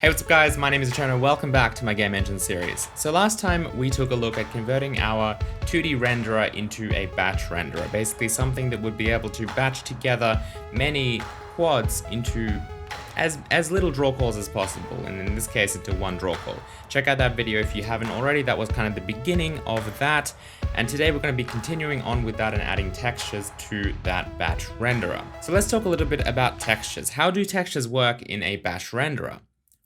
Hey, what's up guys, my name is Cherno, welcome back to my game engine series. So last time we took a look at converting our 2D renderer into a batch renderer, basically something that would be able to batch together many quads into as little draw calls as possible, and in this case into one draw call. Check out that video if you haven't already. That was kind of the beginning of that, and today we're going to be continuing on with that and adding textures to that batch renderer. So let's talk a little bit about textures. How do textures work in a batch renderer?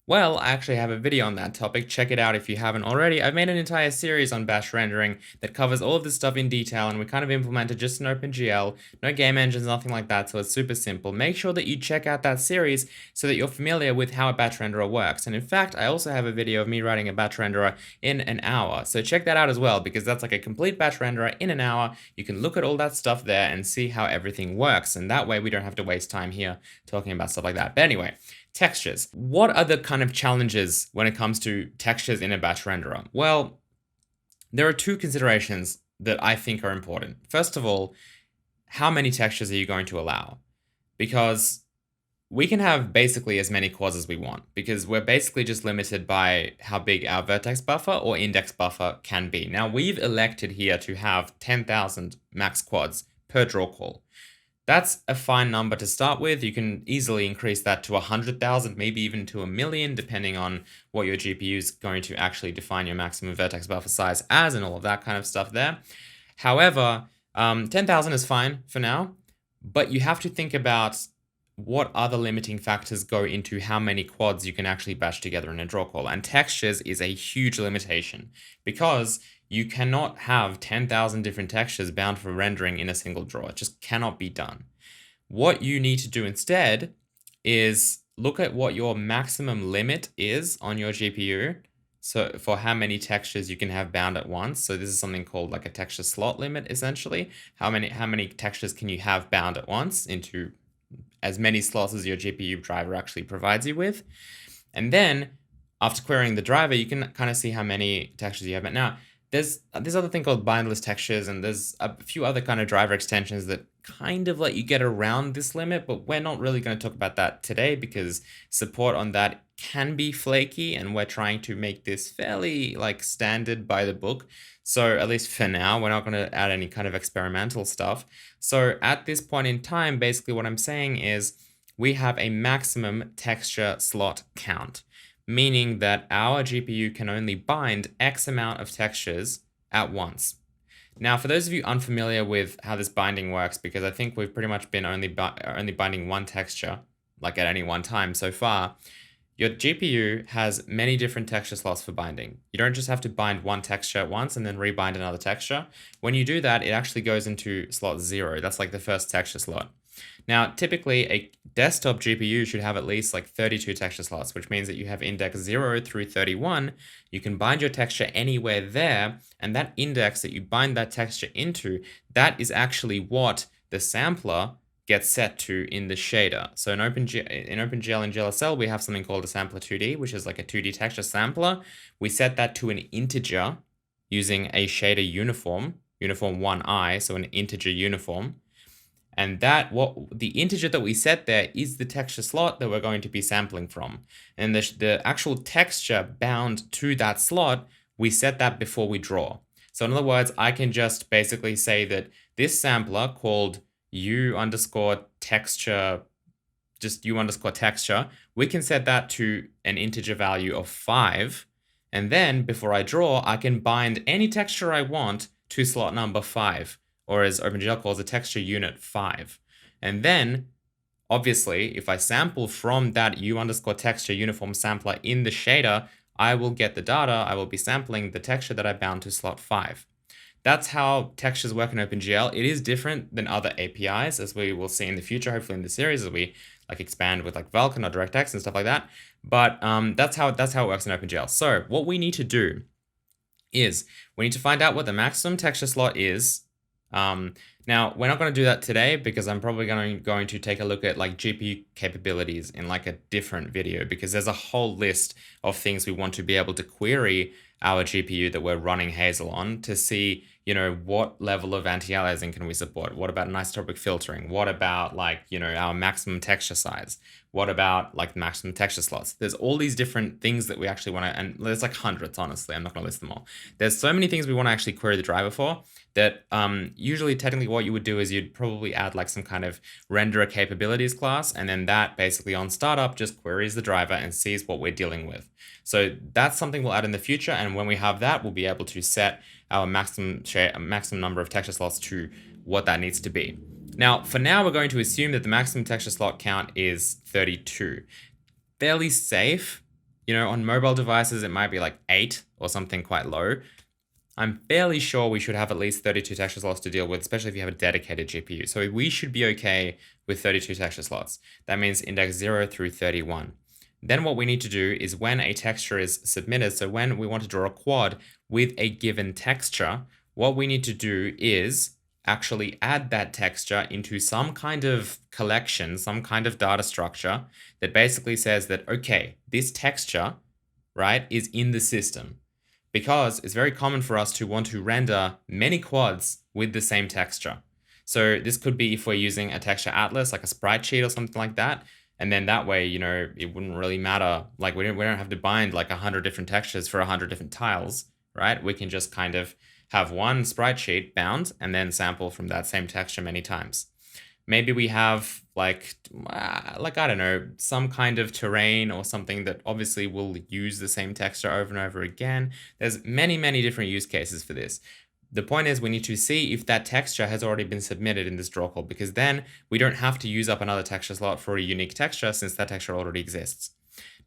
Well, I actually have a video on that topic. Check it out if you haven't already. I've made an entire series on batch rendering that covers all of this stuff in detail, and we kind of implemented just an OpenGL, no game engines, nothing like that, so it's super simple. Make sure that you check out that series so that you're familiar with how a batch renderer works. And in fact, I also have a video of me writing a batch renderer in an hour, so check that out as well, because that's like a complete batch renderer in an hour. You can look at all that stuff there and see how everything works, and that way we don't have to waste time here talking about stuff like that. But anyway, textures. What are the kind of challenges when it comes to textures in a batch renderer? Well, there are two considerations that I think are important. First of all, how many textures are you going to allow? Because we can have basically as many quads as we want, because we're basically just limited by how big our vertex buffer or index buffer can be. Now, we've elected here to have 10,000 max quads per draw call. That's a fine number to start with. You can easily increase that to 100,000, maybe even to 1,000,000, depending on what your GPU is going to actually define your maximum vertex buffer size as and all of that kind of stuff there. However, 10,000 is fine for now, but you have to think about what other limiting factors go into how many quads you can actually batch together in a draw call. And textures is a huge limitation because you cannot have 10,000 different textures bound for rendering in a single draw. It just cannot be done. What you need to do instead is look at what your maximum limit is on your GPU. So for how many textures you can have bound at once. So this is something called like a texture slot limit, essentially. How many textures can you have bound at once into as many slots as your GPU driver actually provides you with. And then after querying the driver, you can kind of see how many textures you have. But now, there's this other thing called bindless textures, and there's a few other kind of driver extensions that kind of let you get around this limit, but we're not really going to talk about that today because support on that can be flaky, and we're trying to make this fairly like standard by the book. So at least for now, we're not going to add any kind of experimental stuff. So at this point in time, basically what I'm saying is we have a maximum texture slot count, meaning that our GPU can only bind X amount of textures at once. Now, for those of you unfamiliar with how this binding works, because I think we've pretty much been only binding one texture, like at any one time so far, your GPU has many different texture slots for binding. You don't just have to bind one texture at once and then rebind another texture. When you do that, it actually goes into slot 0. That's like the first texture slot. Now, typically a desktop GPU should have at least like 32 texture slots, which means that you have index 0 through 31. You can bind your texture anywhere there, and that index that you bind that texture into, that is actually what the sampler gets set to in the shader. So in OpenGL and GLSL, we have something called a sampler 2D, which is like a 2D texture sampler. We set that to an integer using a shader uniform 1i, so an integer uniform. And the integer that we set there is the texture slot that we're going to be sampling from. And the actual texture bound to that slot, we set that before we draw. So in other words, I can just basically say that this sampler called u underscore texture, we can set that to an integer value of 5. And then before I draw, I can bind any texture I want to slot number 5. Or as OpenGL calls a texture unit 5. And then, obviously, if I sample from that u underscore texture uniform sampler in the shader, I will get the data. I will be sampling the texture that I bound to slot 5. That's how textures work in OpenGL. It is different than other APIs, as we will see in the future, hopefully in the series, as we like expand with like Vulkan or DirectX and stuff like that. But that's how it works in OpenGL. So what we need to do is we need to find out what the maximum texture slot is. Now, we're not going to do that today because I'm probably going to take a look at like GPU capabilities in like a different video, because there's a whole list of things we want to be able to query our GPU that we're running Hazel on to see, you know, what level of anti-aliasing can we support? What about anisotropic filtering? What about like, you know, our maximum texture size? What about like maximum texture slots? There's all these different things that we actually want to, and there's like hundreds, honestly. I'm not going to list them all. There's so many things we want to actually query the driver for that usually technically what you would do is you'd probably add like some kind of renderer capabilities class, and then that basically on startup just queries the driver and sees what we're dealing with. So that's something we'll add in the future, and when we have that, we'll be able to set our maximum number of texture slots to what that needs to be. Now, for now, we're going to assume that the maximum texture slot count is 32. Fairly safe. You know, on mobile devices, it might be like 8 or something quite low. I'm fairly sure we should have at least 32 texture slots to deal with, especially if you have a dedicated GPU. So we should be okay with 32 texture slots. That means index 0 through 31. Then what we need to do is when a texture is submitted, so when we want to draw a quad with a given texture, what we need to do is actually add that texture into some kind of collection, some kind of data structure that basically says that, okay, this texture, right, is in the system. Because it's very common for us to want to render many quads with the same texture. So this could be if we're using a texture atlas, like a sprite sheet or something like that. And then that way, you know, it wouldn't really matter. Like we don't have to bind like 100 different textures for 100 different tiles, right? We can just kind of have one sprite sheet bound and then sample from that same texture many times. Maybe we have like I don't know, some kind of terrain or something that obviously will use the same texture over and over again. There's many, many different use cases for this. The point is we need to see if that texture has already been submitted in this draw call, because then we don't have to use up another texture slot for a unique texture since that texture already exists.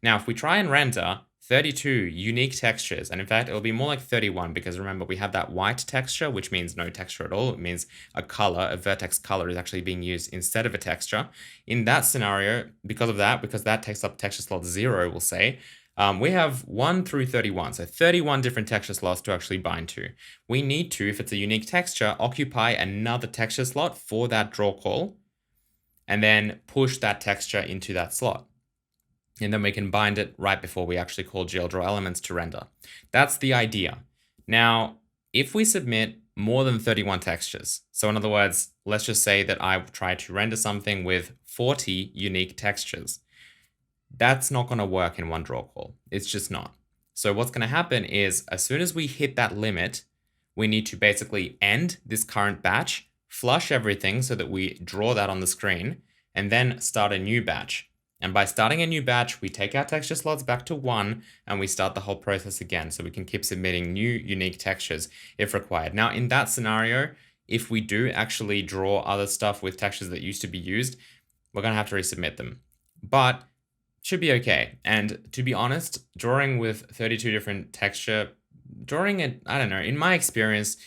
Now, if we try and render 32 unique textures, and in fact, it'll be more like 31 because remember, we have that white texture, which means no texture at all. It means a color, a vertex color is actually being used instead of a texture. In that scenario, because that takes up texture slot 0, we'll say, we have 1 through 31, so 31 different texture slots to actually bind to. We need to, if it's a unique texture, occupy another texture slot for that draw call, and then push that texture into that slot. And then we can bind it right before we actually call GLDrawElements to render. That's the idea. Now, if we submit more than 31 textures, so in other words, let's just say that I try to render something with 40 unique textures, that's not going to work in one draw call. It's just not. So what's going to happen is as soon as we hit that limit, we need to basically end this current batch, flush everything so that we draw that on the screen, and then start a new batch. And by starting a new batch, we take our texture slots back to 1 and we start the whole process again. So we can keep submitting new unique textures if required. Now, in that scenario, if we do actually draw other stuff with textures that used to be used, we're going to have to resubmit them. But should be okay. And to be honest, drawing with 32 different texture, I don't know, in my experience,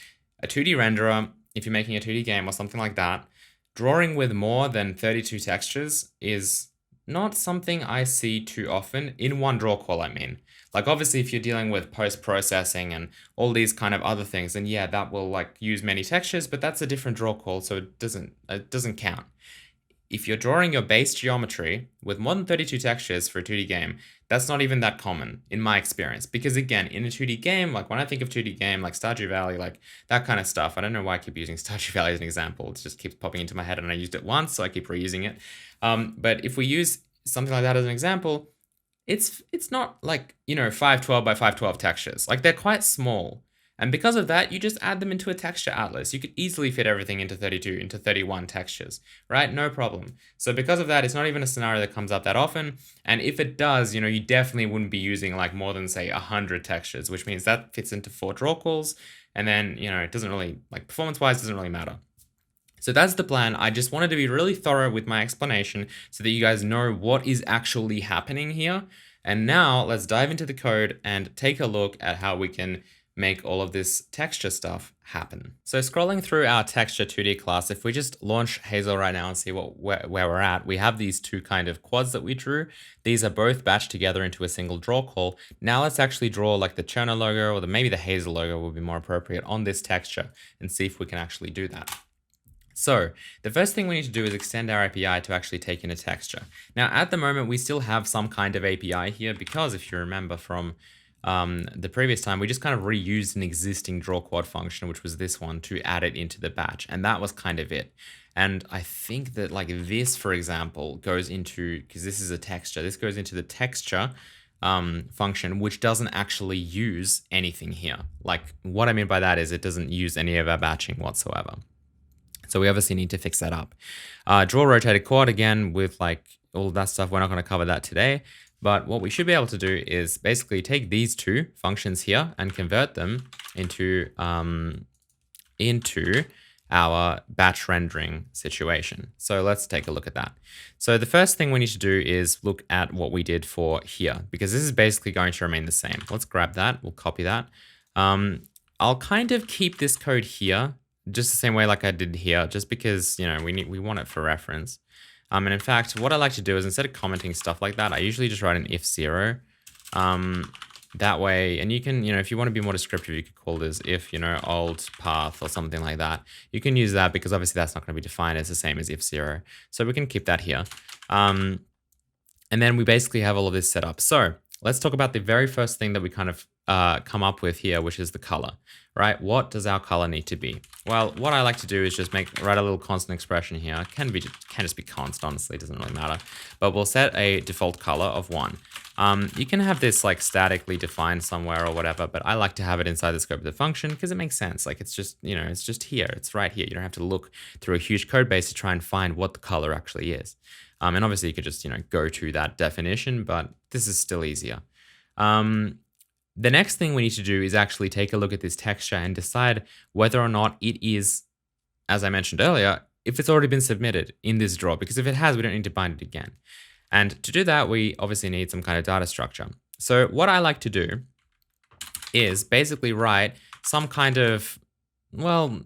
a 2D renderer, if you're making a 2D game or something like that, drawing with more than 32 textures is not something I see too often in one draw call, I mean. Like obviously if you're dealing with post-processing and all these kind of other things, then yeah, that will like use many textures, but that's a different draw call, so it doesn't count. If you're drawing your base geometry with more than 32 textures for a 2D game, that's not even that common in my experience. Because again, in a 2D game, like when I think of 2D game, like Stardew Valley, like that kind of stuff, I don't know why I keep using Stardew Valley as an example. It just keeps popping into my head and I used it once, so I keep reusing it. But if we use something like that as an example, it's not like, 512 by 512 textures. Like they're quite small. And because of that, you just add them into a texture atlas. You could easily fit everything into 31 textures, right? No problem. So because of that, it's not even a scenario that comes up that often. And if it does, you definitely wouldn't be using like more than say 100 textures, which means that fits into 4 draw calls. And then, it doesn't really, like performance-wise, doesn't really matter. So that's the plan. I just wanted to be really thorough with my explanation so that you guys know what is actually happening here. And now let's dive into the code and take a look at how we can make all of this texture stuff happen. So scrolling through our texture 2D class, if we just launch Hazel right now and see where we're at, we have these 2 kind of quads that we drew. These are both batched together into a single draw call. Now let's actually draw like the Cherno logo or maybe the Hazel logo will be more appropriate on this texture and see if we can actually do that. So the first thing we need to do is extend our API to actually take in a texture. Now at the moment, we still have some kind of API here because if you remember from the previous time, we just kind of reused an existing draw quad function, which was this one, to add it into the batch. And that was kind of it. And I think that like this, for example, goes into, because this is a texture, this goes into the texture function, which doesn't actually use anything here. Like what I mean by that is it doesn't use any of our batching whatsoever. So we obviously need to fix that up. Draw rotated chord again with like all of that stuff. We're not going to cover that today. But what we should be able to do is basically take these two functions here and convert them into our batch rendering situation. So let's take a look at that. So the first thing we need to do is look at what we did for here, because this is basically going to remain the same. Let's grab that. We'll copy that. I'll kind of keep this code here, just the same way like I did here, just because, you know, we want it for reference. And in fact, what I like to do is instead of commenting stuff like that, I usually just write an if 0. That way, and you can, you know, if you want to be more descriptive, you could call this if, you know, old path or something like that. You can use that because obviously that's not going to be defined as the same as if 0. So we can keep that here. And then we basically have all of this set up. So let's talk about the very first thing that we kind of come up with here, which is the color, right? What does our color need to be? Well, what I like to do is just write a little constant expression here. Can just be const, honestly, it doesn't really matter. But we'll set a default color of 1. You can have this like statically defined somewhere or whatever, but I like to have it inside the scope of the function because it makes sense. Like it's just, you know, it's just here. It's right here. You don't have to look through a huge code base to try and find what the color actually is. And obviously you could just, you know, go to that definition, but this is still easier. The next thing we need to do is actually take a look at this texture and decide whether or not it is, as I mentioned earlier, if it's already been submitted in this draw, because if it has, we don't need to bind it again. And to do that, we obviously need some kind of data structure. So what I like to do is basically write some kind of, well,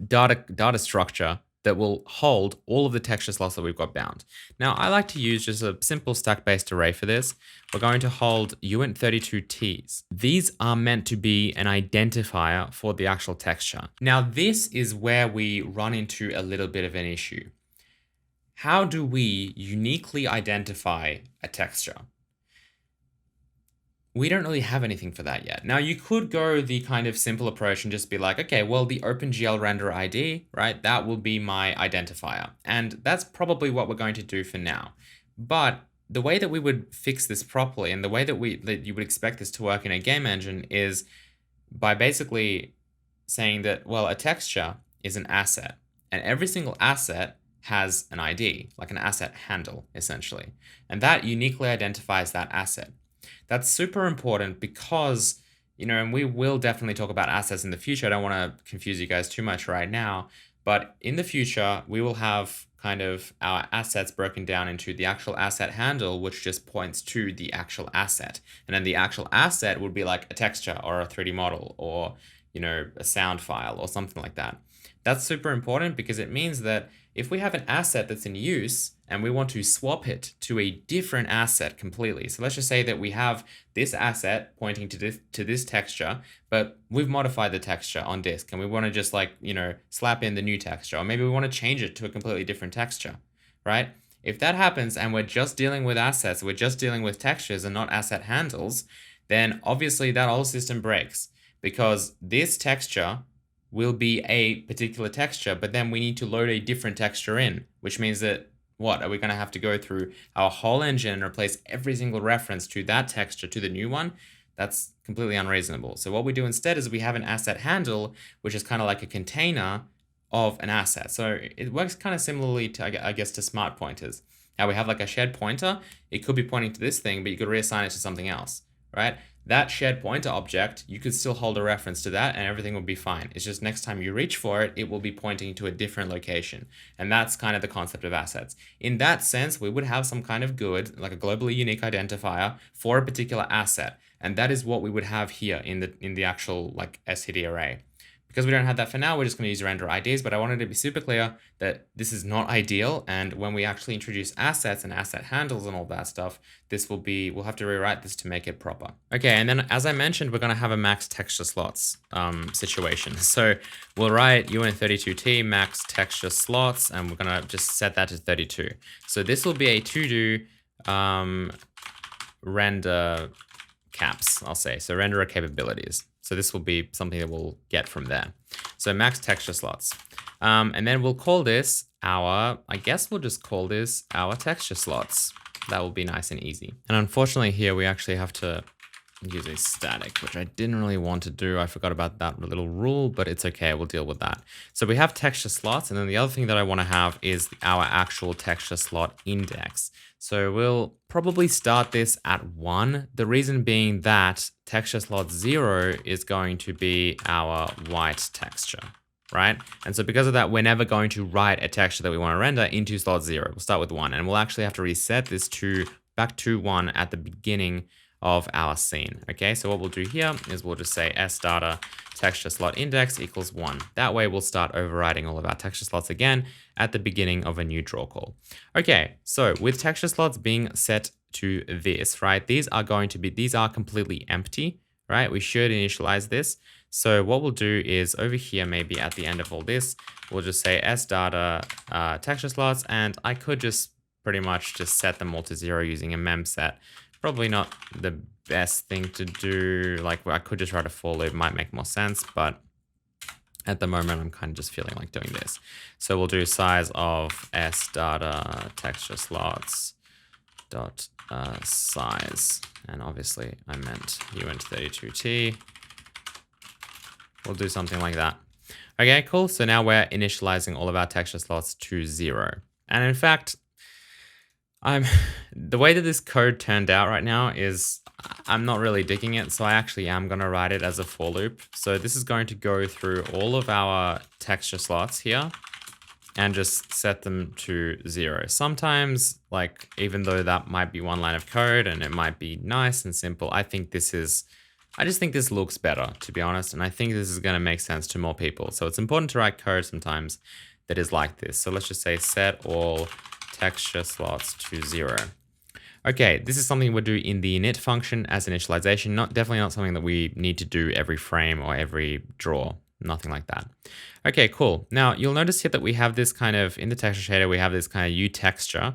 data structure that will hold all of the texture slots that we've got bound. Now, I like to use just a simple stack-based array for this. We're going to hold uint32t's. These are meant to be an identifier for the actual texture. Now, this is where we run into a little bit of an issue. How do we uniquely identify a texture? We don't really have anything for that yet. Now you could go the kind of simple approach and just be like, okay, well, the OpenGL render ID, right? That will be my identifier. And that's probably what we're going to do for now. But the way that we would fix this properly and the way that you would expect this to work in a game engine is by basically saying that, well, a texture is an asset and every single asset has an ID, like an asset handle, essentially. And that uniquely identifies that asset. That's super important because, you know, and we will definitely talk about assets in the future. I don't want to confuse you guys too much right now, but in the future, we will have kind of our assets broken down into the actual asset handle, which just points to the actual asset. And then the actual asset would be like a texture or a 3D model or, you know, a sound file or something like that. That's super important because it means that if we have an asset that's in use and we want to swap it to a different asset completely. So let's just say that we have this asset pointing to this texture, but we've modified the texture on disk and we want to just like, you know, slap in the new texture, or maybe we want to change it to a completely different texture, right? If that happens and we're just dealing with assets, we're just dealing with textures and not asset handles, then obviously that whole system breaks because this texture will be a particular texture, but then we need to load a different texture in, which means that what? Are we going to have to go through our whole engine and replace every single reference to that texture to the new one? That's completely unreasonable. So what we do instead is we have an asset handle, which is kind of like a container of an asset. So it works kind of similarly to, I guess, to smart pointers. Now we have like a shared pointer. It could be pointing to this thing, but you could reassign it to something else, right? That shared pointer object, you could still hold a reference to that and everything will be fine. It's just next time you reach for it, it will be pointing to a different location. And that's kind of the concept of assets. In that sense, we would have some kind of GUID, like a globally unique identifier for a particular asset. And that is what we would have here in the actual like STD array. Because we don't have that for now, we're just going to use render IDs, but I wanted to be super clear that this is not ideal. And when we actually introduce assets and asset handles and all that stuff, we'll have to rewrite this to make it proper. Okay, and then as I mentioned, we're going to have a max texture slots situation. So we'll write uint32t max texture slots, and we're going to just set that to 32. So this will be a to-do render caps, I'll say. So renderer capabilities. So this will be something that we'll get from there. So max texture slots. And then we'll call this I guess we'll just call this our texture slots. That will be nice and easy. And unfortunately here we actually have to use a static, which I didn't really want to do. I forgot about that little rule, but it's okay. We'll deal with that. So we have texture slots. And then the other thing that I want to have is our actual texture slot index. So we'll probably start this at 1. The reason being that texture slot 0 is going to be our white texture, right? And so because of that, we're never going to write a texture that we want to render into slot 0. We'll start with 1, and we'll actually have to reset this back to 1 at the beginning of our scene. Okay, so what we'll do here is we'll just say sdata texture slot index equals 1. That way we'll start overriding all of our texture slots again at the beginning of a new draw call. Okay, so with texture slots being set to this, right, these are completely empty, right? We should initialize this. So what we'll do is over here, maybe at the end of all this, we'll just say sdata texture slots, and I could just pretty much just set them all to 0 using a mem set. Probably not the best thing to do. Like, I could just write a for loop, might make more sense, but at the moment I'm kind of just feeling like doing this. So we'll do size of sdata texture slots dot size, and obviously I meant uint32t. We'll do something like that. Okay, cool. So now we're initializing all of our texture slots to 0. And in fact, the way that this code turned out right now is I'm not really digging it, so I actually am going to write it as a for loop. So this is going to go through all of our texture slots here and just set them to 0. Sometimes, like, even though that might be one line of code and it might be nice and simple, I just think this looks better, to be honest, and I think this is going to make sense to more people. So it's important to write code sometimes that is like this. So let's just say set all texture slots to 0. Okay, this is something we'll do in the init function as initialization. Definitely not something that we need to do every frame or every draw. Nothing like that. Okay, cool. Now you'll notice here that we have this kind of, in the texture shader, we have this kind of uTexture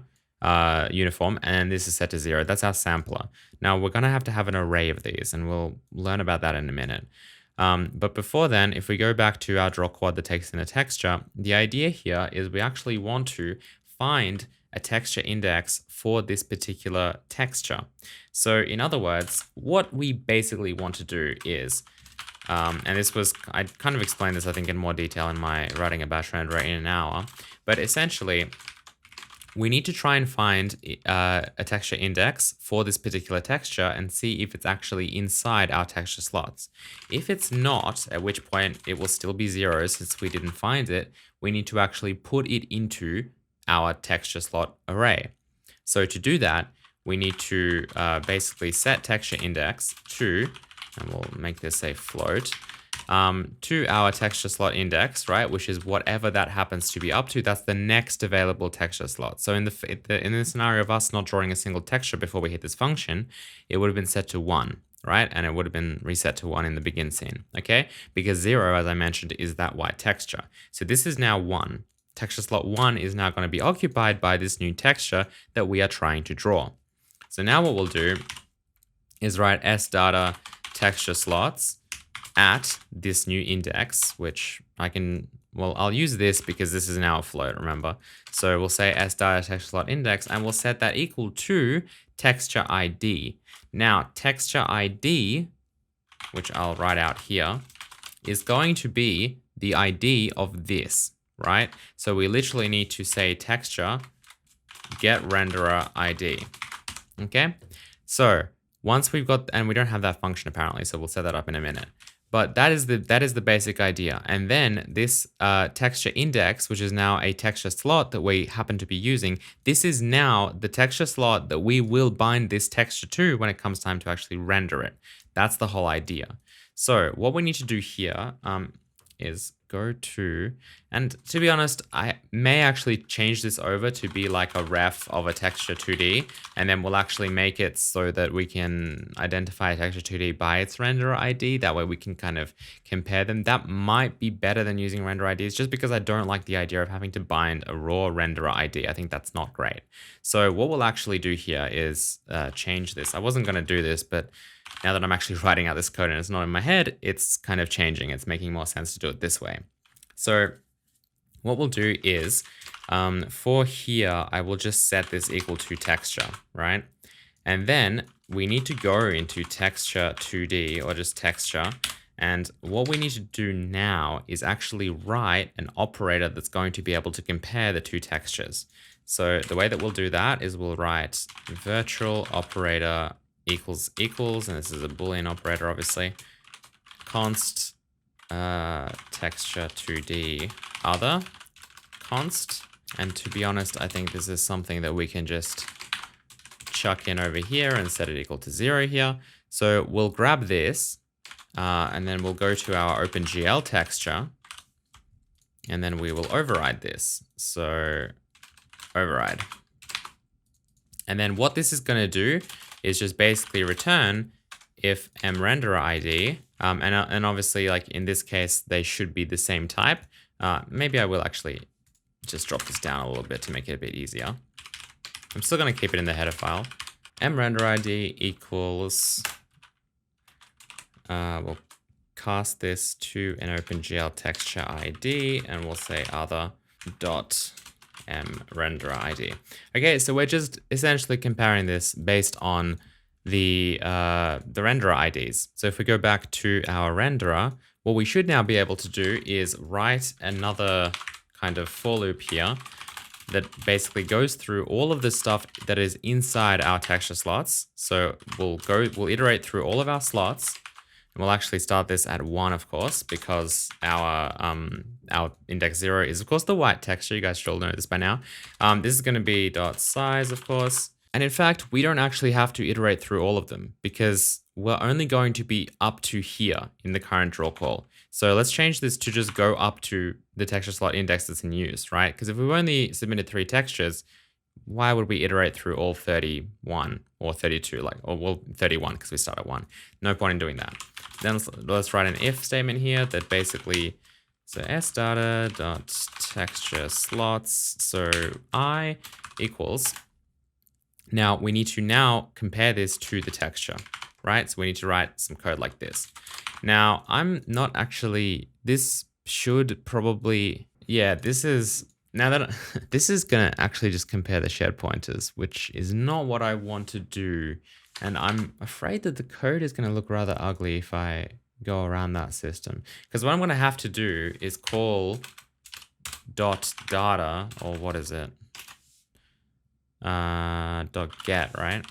uniform, and this is set to 0. That's our sampler. Now we're going to have an array of these, and we'll learn about that in a minute. But before then, if we go back to our draw quad that takes in a texture, the idea here is we actually want to find a texture index for this particular texture. So in other words, what we basically want to do is, and I kind of explained this, I think, in more detail in my writing a bash renderer in an hour, but essentially, we need to try and find a texture index for this particular texture and see if it's actually inside our texture slots. If it's not, at which point it will still be 0 since we didn't find it, we need to actually put it into our texture slot array. So to do that, we need to basically set texture index to, and we'll make this a float, to our texture slot index, right? Which is whatever that happens to be up to. That's the next available texture slot. So in the scenario of us not drawing a single texture before we hit this function, it would have been set to 1, right? And it would have been reset to 1 in the begin scene, okay? Because 0, as I mentioned, is that white texture. So this is now 1. Texture slot 1 is now going to be occupied by this new texture that we are trying to draw. So now what we'll do is write sdata texture slots at this new index, which I'll use this because this is now a float, remember? So we'll say sdata texture slot index, and we'll set that equal to texture ID. Now, texture ID, which I'll write out here, is going to be the ID of this, right? So we literally need to say texture get renderer ID. Okay, so once we've got, and we don't have that function apparently, so we'll set that up in a minute. But that is the basic idea. And then this texture index, which is now a texture slot that we happen to be using, this is now the texture slot that we will bind this texture to when it comes time to actually render it. That's the whole idea. So what we need to do here is go to, and to be honest, I may actually change this over to be like a ref of a texture 2D, and then we'll actually make it so that we can identify a texture 2D by its renderer ID. That way we can kind of compare them. That might be better than using render IDs, just because I don't like the idea of having to bind a raw renderer ID. I think that's not great. So what we'll actually do here is change this. I wasn't going to do this, but now that I'm actually writing out this code and it's not in my head, it's kind of changing. It's making more sense to do it this way. So what we'll do is for here, I will just set this equal to texture, right? And then we need to go into texture 2D or just texture. And what we need to do now is actually write an operator that's going to be able to compare the two textures. So the way that we'll do that is we'll write virtual operator equals equals, and this is a Boolean operator, obviously, const texture 2D other const. And to be honest, I think this is something that we can just chuck in over here and set it equal to 0 here. So we'll grab this and then we'll go to our OpenGL texture and then we will override this. So override. And then what this is going to do is just basically return if mRendererID, and obviously like in this case, they should be the same type. Maybe I will actually just drop this down a little bit to make it a bit easier. I'm still going to keep it in the header file. mRenderID equals, we'll cast this to an OpenGL texture ID and we'll say other dot mRendererID. Okay, so we're just essentially comparing this based on the renderer IDs. So if we go back to our renderer, what we should now be able to do is write another kind of for loop here that basically goes through all of the stuff that is inside our texture slots. So we'll iterate through all of our slots, and we'll actually start this at 1, of course, because our index 0 is of course the white texture. You guys should all know this by now. This is going to be dot size, of course. And in fact, we don't actually have to iterate through all of them because we're only going to be up to here in the current draw call. So let's change this to just go up to the texture slot index that's in use, right? Because if we've only submitted 3 textures, why would we iterate through all 31 or 32, or well, 31 because we start at 1. No point in doing that. Then let's write an if statement here that basically, so sdata.texture slots, so I equals. Now we need to now compare this to the texture, right? So we need to write some code like this. Now I'm not actually, this should probably, yeah, this is, now that this is gonna actually just compare the shared pointers, which is not what I want to do. And I'm afraid that the code is gonna look rather ugly if I go around that system. Because what I'm gonna have to do is call dot data, or what is it? Dot get, right?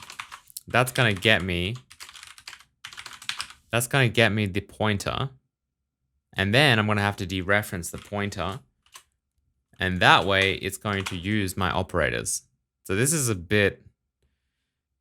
That's gonna get me the pointer. And then I'm gonna have to dereference the pointer. And that way it's going to use my operators. So this is a bit,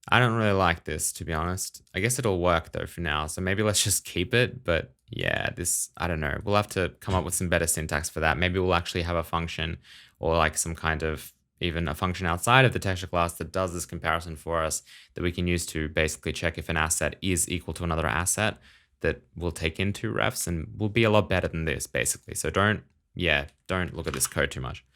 I don't really like this, to be honest. I guess it'll work though for now. So maybe let's just keep it. But yeah, this, I don't know. We'll have to come up with some better syntax for that. Maybe we'll actually have a function or like some kind of, even a function outside of the texture class that does this comparison for us that we can use to basically check if an asset is equal to another asset that we'll take into refs, and will be a lot better than this basically. So don't look at this code too much.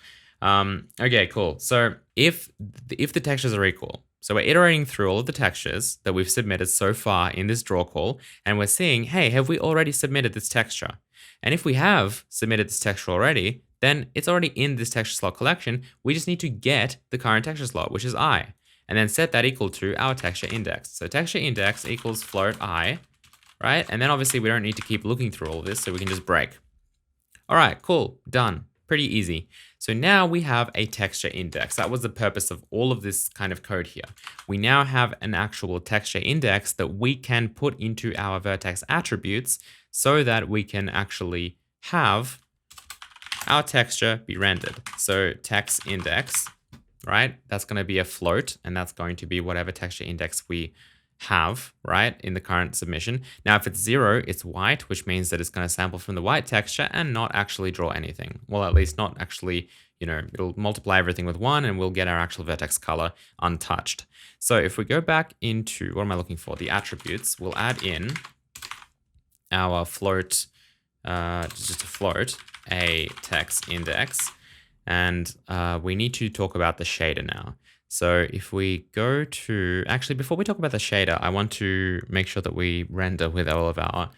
Okay, cool. So if the textures are equal, so we're iterating through all of the textures that we've submitted so far in this draw call, and we're seeing, hey, have we already submitted this texture? And if we have submitted this texture already, then it's already in this texture slot collection. We just need to get the current texture slot, which is I, and then set that equal to our texture index. So texture index equals float I, right? And then obviously we don't need to keep looking through all of this, so we can just break. All right, cool, done. Pretty easy. So now we have a texture index. That was the purpose of all of this kind of code here. We now have an actual texture index that we can put into our vertex attributes so that we can actually have our texture be rendered. So text index, right? That's going to be a float, and that's going to be whatever texture index we have, right, in the current submission. Now, if it's 0, it's white, which means that it's going to sample from the white texture and not actually draw anything. Well, at least not actually, it'll multiply everything with 1 and we'll get our actual vertex color untouched. So if we go back into, what am I looking for? The attributes, we'll add in our float, just a float, a text index, and we need to talk about the shader now. So if we go to, actually, before we talk about the shader, I want to make sure that we render with all of our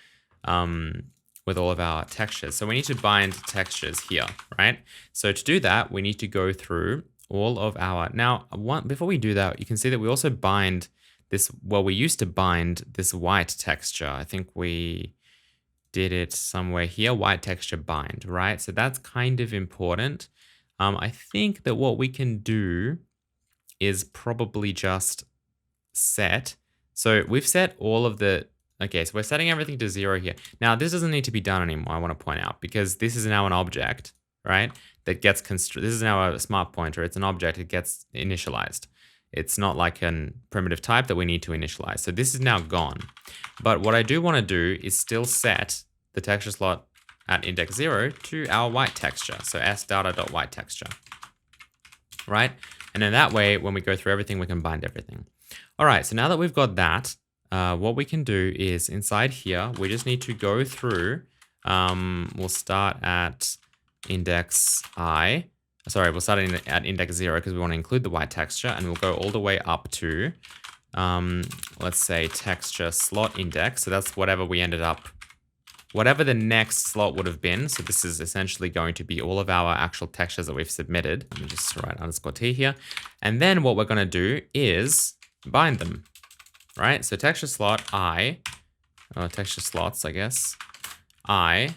with all of our textures. So we need to bind textures here, right? So to do that, we need to go through all of our, now before we do that, you can see that we also bind this, well, we used to bind this white texture. I think we did it somewhere here, white texture bind, right? So that's kind of important. I think that what we can do is probably just set. So we've set all of the, okay, so we're setting everything to 0 here. Now this doesn't need to be done anymore, I want to point out, because this is now an object, right? That gets this is now a smart pointer. It's an object, it gets initialized. It's not like a primitive type that we need to initialize. So this is now gone. But what I do want to do is still set the texture slot at index 0 to our white texture. So sdata.white texture, right? And then that way, when we go through everything, we can bind everything. All right, so now that we've got that, what we can do is inside here, we just need to go through, we'll start at index I. Sorry, we'll start at index 0 because we want to include the white texture, and we'll go all the way up to, let's say, texture slot index. So that's whatever we ended up, whatever the next slot would have been. So this is essentially going to be all of our actual textures that we've submitted. Let me just write _t here. And then what we're going to do is bind them, right? So texture slot I, or texture slots, I guess, I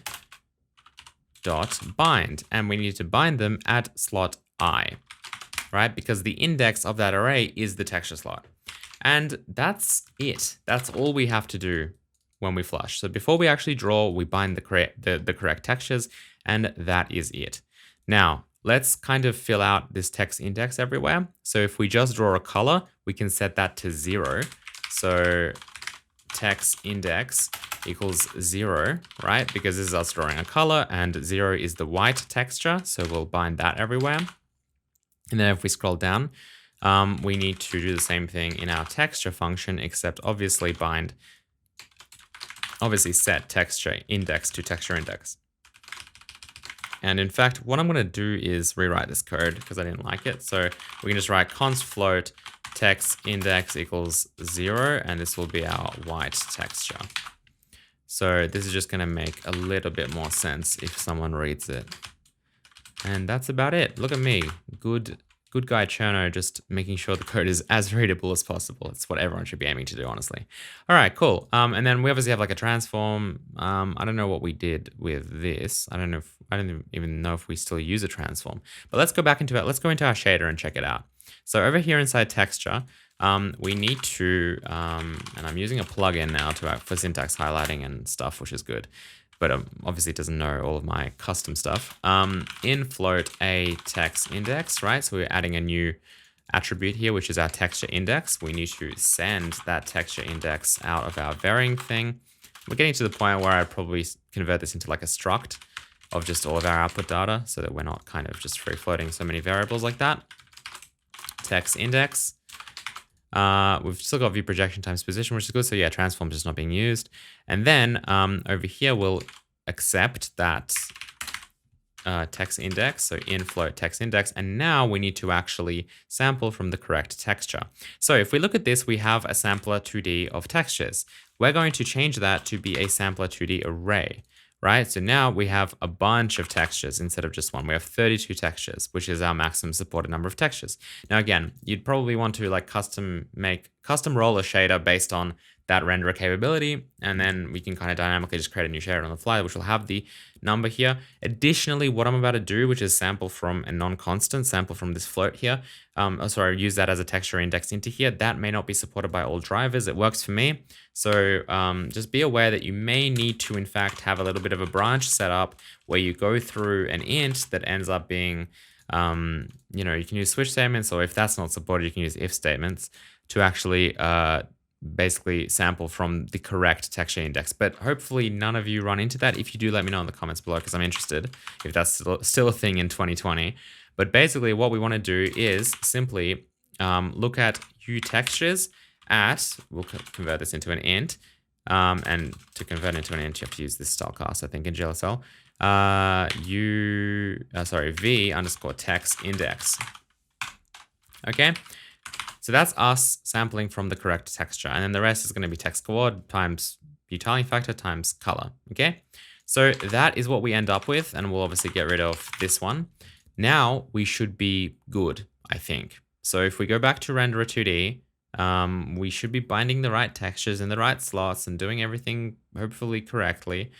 dot bind, and we need to bind them at slot I, right? Because the index of that array is the texture slot. And that's it. That's all we have to do when we flush. So before we actually draw, we bind the correct textures, and that is it. Now, let's kind of fill out this text index everywhere. So if we just draw a color, we can set that to 0. So text index equals 0, right? Because this is us drawing a color, and 0 is the white texture. So we'll bind that everywhere. And then if we scroll down, we need to do the same thing in our texture function, except obviously set texture index to texture index. And in fact, what I'm going to do is rewrite this code because I didn't like it. So we can just write const float text index equals 0, and this will be our white texture. So this is just going to make a little bit more sense if someone reads it. And that's about it. Look at me. Good guy Cherno, just making sure the code is as readable as possible. It's what everyone should be aiming to do, honestly. All right, cool. And then we obviously have like a transform. I don't know what we did with this. I don't even know if we still use a transform. But let's go back into it. Let's go into our shader and check it out. So over here inside texture, we need to, and I'm using a plugin now for syntax highlighting and stuff, which is good. But obviously it doesn't know all of my custom stuff. In float a text index, right? So we're adding a new attribute here, which is our texture index. We need to send that texture index out of our varying thing. We're getting to the point where I'd probably convert this into like a struct of just all of our output data so that we're not kind of just free floating so many variables like that. Text index. We've still got view projection times position, which is good. So yeah, transform is just not being used. And then over here, we'll accept that text index. So in float text index. And now we need to actually sample from the correct texture. So if we look at this, we have a sampler 2D of textures. We're going to change that to be a sampler 2D array. Right, so now we have a bunch of textures instead of just one. We have 32 textures, which is our maximum supported number of textures. Now, again, you'd probably want to like custom roll a shader based on that renderer capability, and then we can kind of dynamically just create a new shader on the fly, which will have the number here. Additionally, what I'm about to do, which is sample from a non-constant, sample from this float here, use that as a texture index into here. That may not be supported by all drivers. It works for me. So just be aware that you may need to, in fact, have a little bit of a branch set up where you go through an int that ends up being, you can use switch statements, or if that's not supported, you can use if statements to actually basically sample from the correct texture index. But hopefully none of you run into that. If you do, let me know in the comments below, because I'm interested if that's still a thing in 2020. But basically what we want to do is simply look at uTextures at, we'll convert this into an int, and to convert into an int, you have to use this style class, I think, in GLSL. v underscore text index. Okay. So that's us sampling from the correct texture. And then the rest is going to be text coord times butaling factor times color. Okay. So that is what we end up with, and we'll obviously get rid of this one. Now we should be good, I think. So if we go back to Renderer 2D, we should be binding the right textures in the right slots and doing everything hopefully correctly.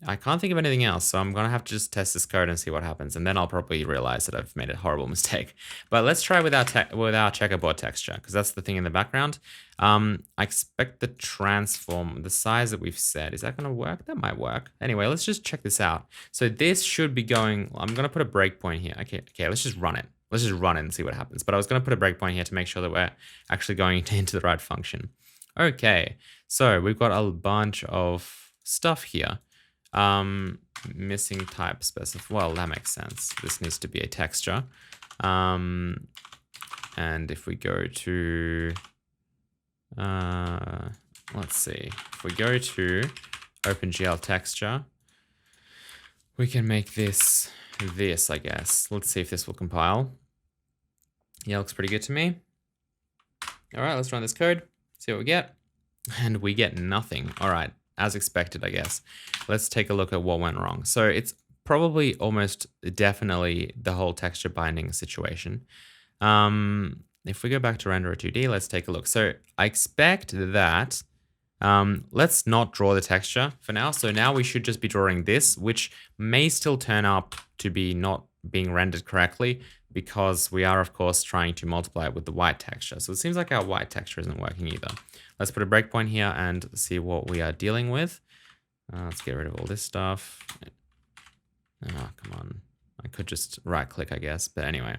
I can't think of anything else, so I'm going to have to just test this code and see what happens, and then I'll probably realize that I've made a horrible mistake. But let's try with our checkerboard texture, because that's the thing in the background. I expect the transform, the size that we've set, is that going to work? That might work. Anyway, let's just check this out. So this should be going, I'm going to put a breakpoint here. Okay, let's just run it. Let's just run it and see what happens. But I was going to put a breakpoint here to make sure that we're actually going into the right function. Okay, so we've got a bunch of stuff here. Missing type specif. Well, that makes sense. This needs to be a texture. And if we go to, let's see, if we go to OpenGL texture, we can make this, I guess. Let's see if this will compile. Yeah, looks pretty good to me. All right, let's run this code, see what we get. And we get nothing. All right. As expected, I guess. Let's take a look at what went wrong. So it's probably almost definitely the whole texture binding situation. If we go back to Renderer 2D, let's take a look. So I expect that, let's not draw the texture for now. So now we should just be drawing this, which may still turn up to be not being rendered correctly because we are, of course, trying to multiply it with the white texture. So it seems like our white texture isn't working either. Let's put a breakpoint here and see what we are dealing with. Let's get rid of all this stuff. Oh, come on. I could just right click, I guess. But anyway.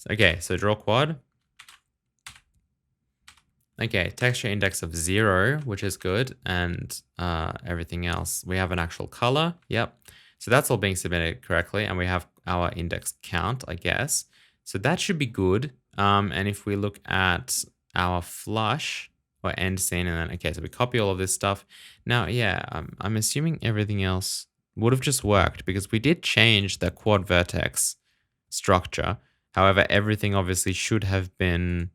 Okay, so draw quad. Okay, texture index of 0, which is good. And everything else. We have an actual color. Yep. So that's all being submitted correctly. And we have our index count, I guess. So that should be good. And if we look at our flush, or end scene, and then, okay, so we copy all of this stuff. Now, yeah, I'm assuming everything else would have just worked because we did change the quad vertex structure. However, everything obviously should have been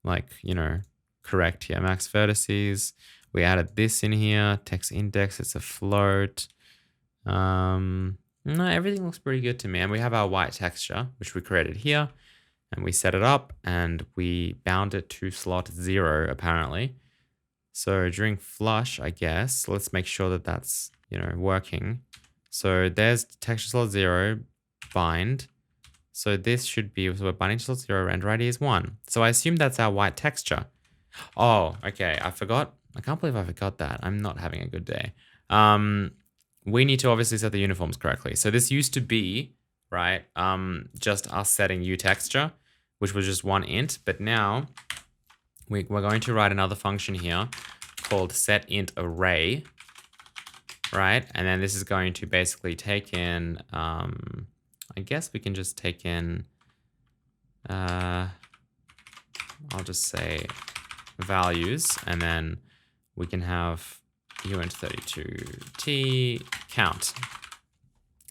like, you know, correct here. Max vertices, we added this in here, text index, it's a float. No, everything looks pretty good to me. And we have our white texture, which we created here. And we set it up and we bound it to slot 0 apparently. So during flush, I guess, let's make sure that that's, you know, working. So there's texture slot 0, bind. So this should be, so we're binding to slot 0, render ID is 1. So I assume that's our white texture. Oh, okay, I forgot. I can't believe I forgot that. I'm not having a good day. We need to obviously set the uniforms correctly. So this used to be, right, just us setting uTexture, which was just one int, but now we're going to write another function here called setIntArray, right? And then this is going to basically take in, I guess we can just take in, I'll just say values, and then we can have uint32t count.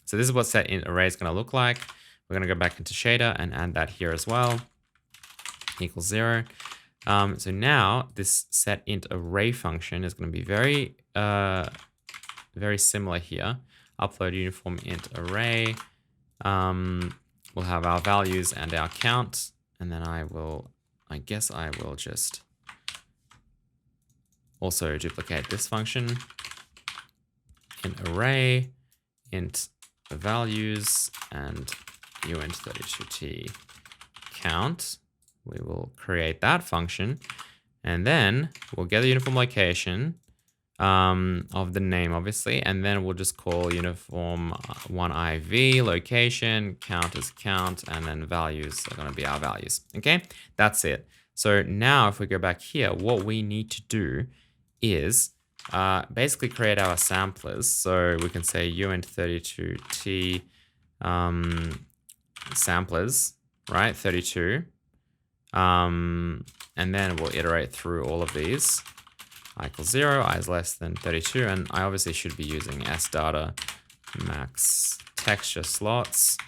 So this is what setIntArray is going to look like. We're going to go back into shader and add that here as well. Equals 0. So now this setIntArray function is going to be very, very similar here. Upload uniform int array. We'll have our values and our count. And then I guess I will just also duplicate this function. Int array, int the values, and uint32t count. We will create that function, and then we'll get the uniform location of the name, obviously, and then we'll just call uniform 1iv location, count is count, and then values are going to be our values. Okay, that's it. So now if we go back here, what we need to do is basically create our samplers. So we can say uint32t samplers, right? 32. And then we'll iterate through all of these. I equals 0, I is less than 32, and I obviously should be using sdata max texture slots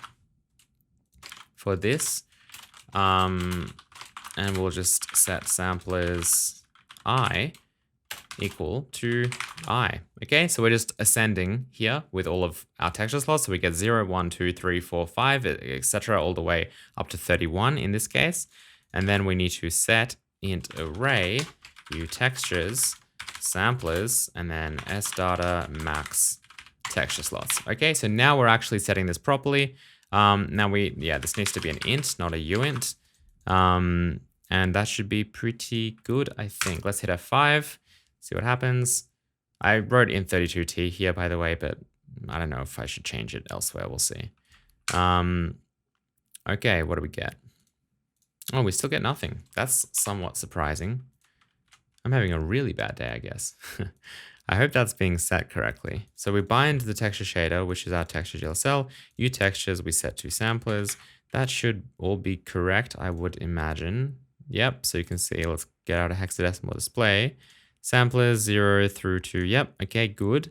for this. And we'll just set samplers I equal to I. Okay, so we're just ascending here with all of our texture slots. So we get 0, 1, 2, 3, 4, 5, etc. all the way up to 31 in this case. And then we need to set int array uTextures samplers and then sdata max texture slots. Okay, so now we're actually setting this properly. Now this needs to be an int, not a uint. And that should be pretty good, I think. Let's hit F5, see what happens. I wrote in 32T here, by the way, but I don't know if I should change it elsewhere. We'll see. Okay, what do we get? Oh, we still get nothing. That's somewhat surprising. I'm having a really bad day, I guess. I hope that's being set correctly. So we bind the texture shader, which is our texture GLSL. uTextures, we set to samplers. That should all be correct, I would imagine. Yep, so you can see, let's get out a hexadecimal display. Samplers 0 through to, yep, okay, good.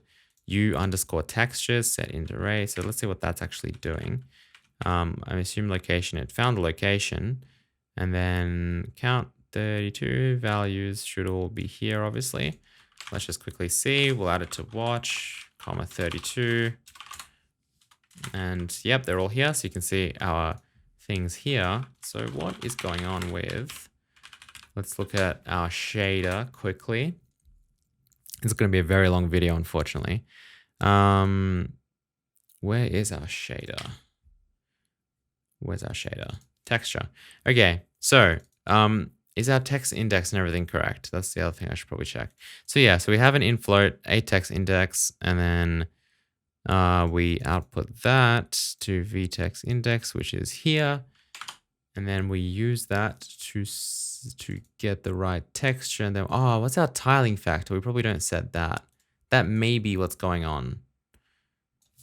U_textures, set int array. So let's see what that's actually doing. I assume location, it found the location. And then count 32 values should all be here, obviously. Let's just quickly see. We'll add it to watch, comma 32. And yep, they're all here. So you can see our things here. So what is going on with, let's look at our shader quickly. It's going to be a very long video, unfortunately. Where is our shader? Where's our shader? Texture. Okay, so is our text index and everything correct? That's the other thing I should probably check. So yeah, so we have an infloat, a text index, and then we output that to vtext index, which is here. And then we use that to get the right texture. And then, oh, what's our tiling factor? We probably don't set that. That may be what's going on.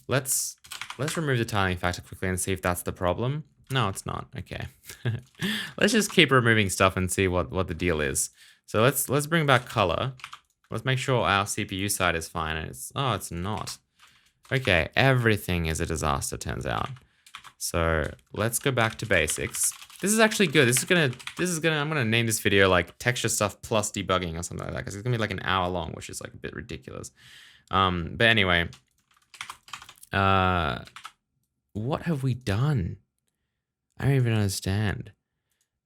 Let's remove the tiling factor quickly and see if that's the problem. No, it's not. Okay. Let's just keep removing stuff and see what the deal is. So let's bring back color. Let's make sure our CPU side is fine. And it's not. Okay, everything is a disaster, turns out. So let's go back to basics. This is actually good. I'm gonna name this video like texture stuff plus debugging or something like that, because it's gonna be like an hour long, which is like a bit ridiculous. But anyway, what have we done? I don't even understand.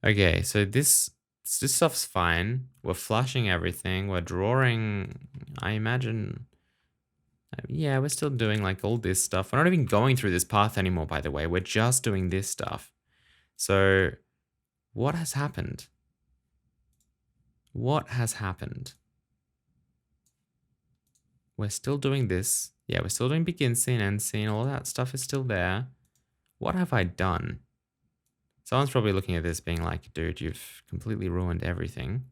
Okay, so this stuff's fine. We're flushing everything. We're drawing, I imagine. Yeah, we're still doing like all this stuff. We're not even going through this path anymore, by the way. We're just doing this stuff. So what has happened? What has happened? We're still doing this. Yeah, we're still doing begin scene, end scene. All that stuff is still there. What have I done? Someone's probably looking at this being like, dude, you've completely ruined everything.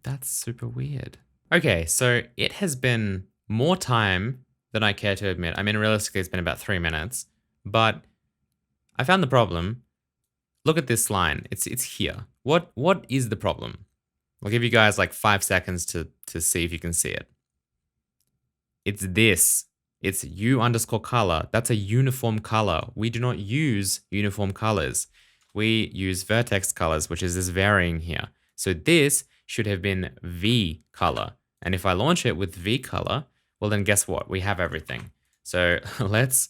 That's super weird. Okay, so it has been more time than I care to admit. I mean, realistically, it's been about 3 minutes, but I found the problem. Look at this line. It's here. What is the problem? I'll give you guys like 5 seconds to see if you can see it. It's this. It's U_color. That's a uniform color. We do not use uniform colors. We use vertex colors, which is this varying here. So this should have been V color. And if I launch it with V color, well then guess what? We have everything. So that's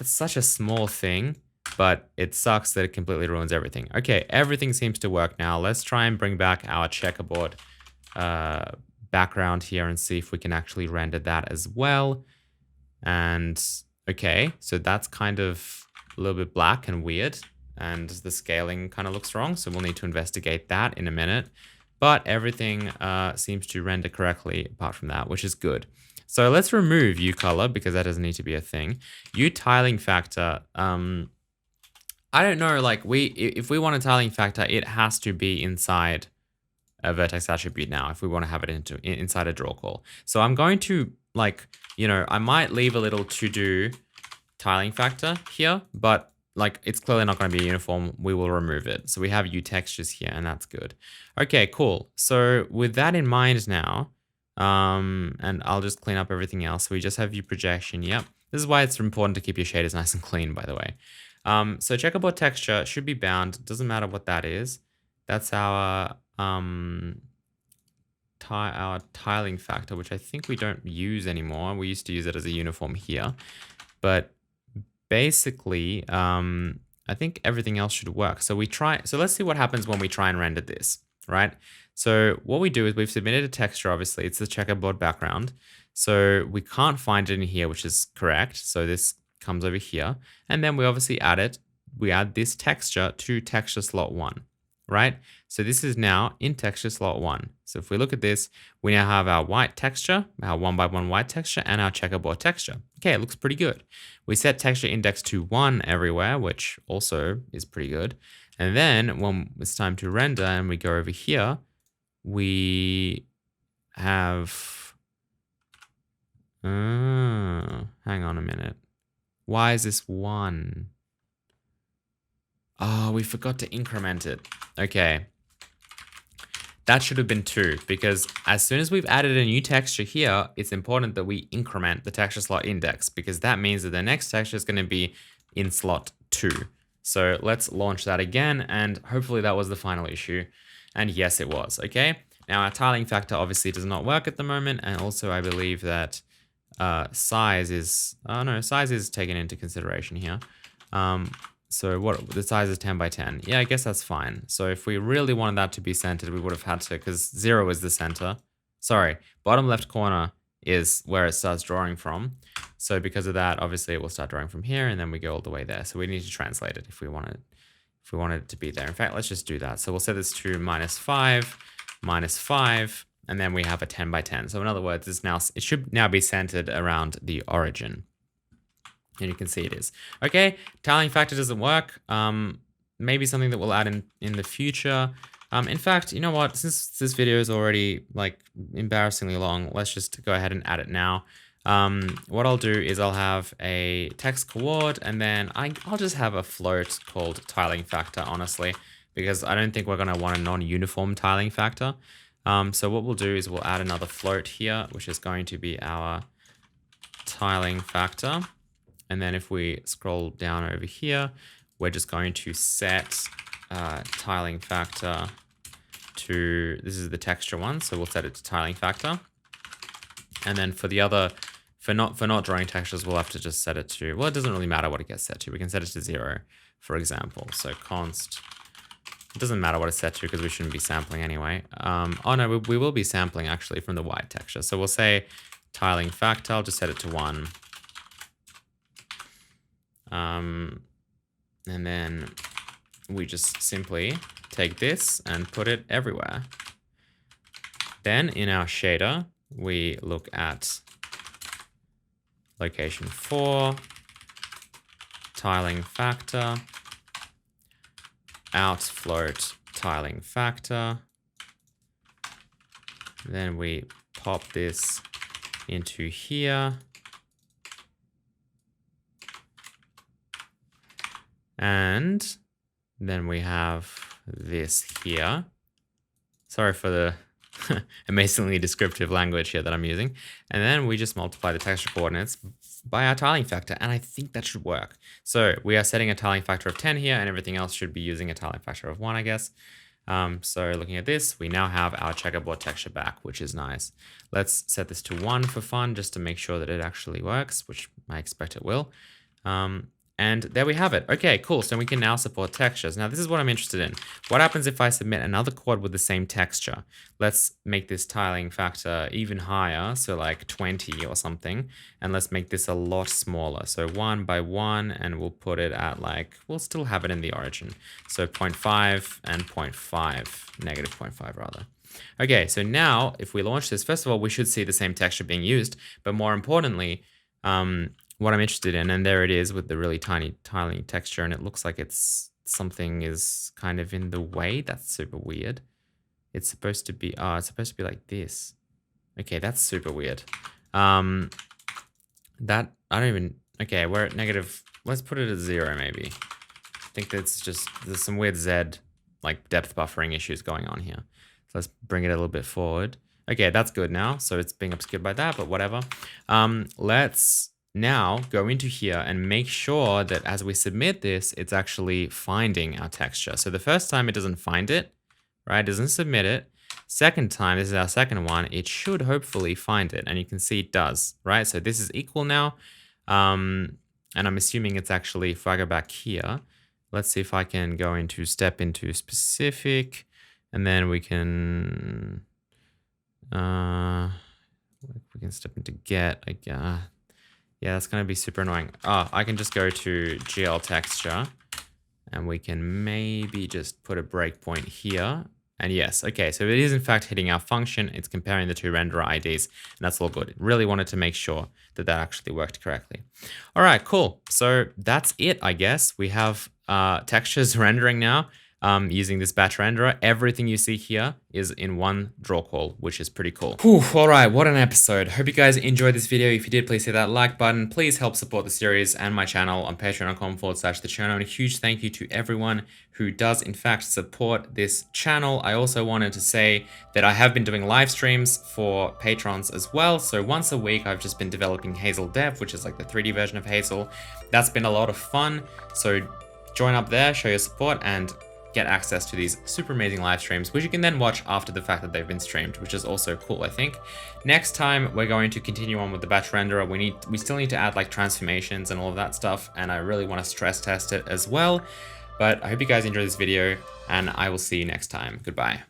such a small thing, but it sucks that it completely ruins everything. Okay, everything seems to work now. Let's try and bring back our checkerboard background here and see if we can actually render that as well. And okay, so that's kind of a little bit black and weird, and the scaling kind of looks wrong. So we'll need to investigate that in a minute. But everything seems to render correctly apart from that, which is good. So let's remove uColor because that doesn't need to be a thing. Utiling factor, I don't know, like if we want a tiling factor, it has to be inside a vertex attribute now if we want to have it inside a draw call. So I'm going to I might leave a little to do tiling factor here, but like it's clearly not going to be uniform. We will remove it. So we have uTextures here and that's good. Okay, cool. So with that in mind now, and I'll just clean up everything else. So we just have uProjection. Yep. This is why it's important to keep your shaders nice and clean, by the way. So checkerboard texture should be bound. Doesn't matter what that is. That's our our tiling factor, which I think we don't use anymore. We used to use it as a uniform here. But basically, I think everything else should work. So let's see what happens when we try and render this, right? So what we do is we've submitted a texture, obviously. It's the checkerboard background. So we can't find it in here, which is correct. So this comes over here. And then we obviously we add this texture to texture slot 1, right? So this is now in texture slot 1. So if we look at this, we now have our white texture, our 1x1 white texture, and our checkerboard texture. Okay, it looks pretty good. We set texture index to 1 everywhere, which also is pretty good. And then when it's time to render and we go over here, we have... hang on a minute. Why is this 1? Oh, we forgot to increment it. Okay. That should have been 2, because as soon as we've added a new texture here, it's important that we increment the texture slot index, because that means that the next texture is going to be in slot 2. So let's launch that again, and hopefully that was the final issue. And yes, it was. Okay. Now our tiling factor obviously does not work at the moment, and also I believe that size is taken into consideration here. So what the size is 10 by 10. Yeah, I guess that's fine. So if we really wanted that to be centered, we would have had to, because 0 is the center. Sorry, bottom left corner is where it starts drawing from. So because of that, obviously it will start drawing from here, and then we go all the way there. So we need to translate it if we wanted it to be there. In fact, let's just do that. So we'll set this to -5, -5, and then we have a 10 by 10. So in other words, it should now be centered around the origin. And you can see it is. Okay, tiling factor doesn't work. Maybe something that we'll add in the future. In fact, you know what? Since this video is already like embarrassingly long, let's just go ahead and add it now. What I'll do is I'll have a text coord, and then I'll just have a float called tiling factor, honestly, because I don't think we're going to want a non-uniform tiling factor. So what we'll do is we'll add another float here, which is going to be our tiling factor. And then if we scroll down over here, we're just going to set tiling factor to, this is the texture one, so we'll set it to tiling factor. And then for the other, for not drawing textures, we'll have to just set it to, well, it doesn't really matter what it gets set to. We can set it to 0, for example. So const, it doesn't matter what it's set to because we shouldn't be sampling anyway. Oh no, we will be sampling actually from the white texture. So we'll say tiling factor, I'll just set it to 1. And then we just simply take this and put it everywhere. Then in our shader, we look at location 4, tiling factor, out float tiling factor. Then we pop this into here. And then we have this here. Sorry for the amazingly descriptive language here that I'm using. And then we just multiply the texture coordinates by our tiling factor. And I think that should work. So we are setting a tiling factor of 10 here, and everything else should be using a tiling factor of 1, I guess. So looking at this, we now have our checkerboard texture back, which is nice. Let's set this to 1 for fun, just to make sure that it actually works, which I expect it will. And there we have it. Okay, cool. So we can now support textures. Now this is what I'm interested in. What happens if I submit another quad with the same texture? Let's make this tiling factor even higher, so like 20 or something. And let's make this a lot smaller. So 1 by 1, and we'll put it at like, we'll still have it in the origin. So 0.5 and 0.5, negative 0.5 rather. Okay, so now if we launch this, first of all, we should see the same texture being used. But more importantly, what I'm interested in, and there it is with the really tiny tiling texture, and it looks like something is kind of in the way. That's super weird. It's supposed to be like this. Okay, that's super weird. Okay, we're at negative, let's put it at 0 maybe. I think that's just, there's some weird Z, like depth buffering issues going on here. So let's bring it a little bit forward. Okay, that's good now. So it's being obscured by that, but whatever. Let's now go into here and make sure that as we submit this, it's actually finding our texture. So the first time it doesn't find it, right? It doesn't submit it. Second time, this is our second one, it should hopefully find it, and you can see it does, right? So this is equal now, and I'm assuming it's actually, if I go back here, let's see if I can go into step into specific, and then we can step into get. Yeah, that's going to be super annoying. I can just go to GL texture, and we can maybe just put a breakpoint here. And yes, okay, so it is in fact hitting our function. It's comparing the two renderer IDs, and that's all good. Really wanted to make sure that that actually worked correctly. All right, cool. So that's it, I guess. We have textures rendering now. Using this batch renderer. Everything you see here is in one draw call, which is pretty cool. Whew, all right, what an episode. Hope you guys enjoyed this video. If you did, please hit that like button. Please help support the series and my channel on patreon.com/thecherno. And a huge thank you to everyone who does in fact support this channel. I also wanted to say that I have been doing live streams for patrons as well. So once a week, I've just been developing Hazel Dev, which is like the 3D version of Hazel. That's been a lot of fun. So join up there, show your support, and get access to these super amazing live streams, which you can then watch after the fact that they've been streamed, which is also cool, I think. Next time, we're going to continue on with the batch renderer. We still need to add like transformations and all of that stuff, and I really want to stress test it as well. But I hope you guys enjoyed this video, and I will see you next time. Goodbye.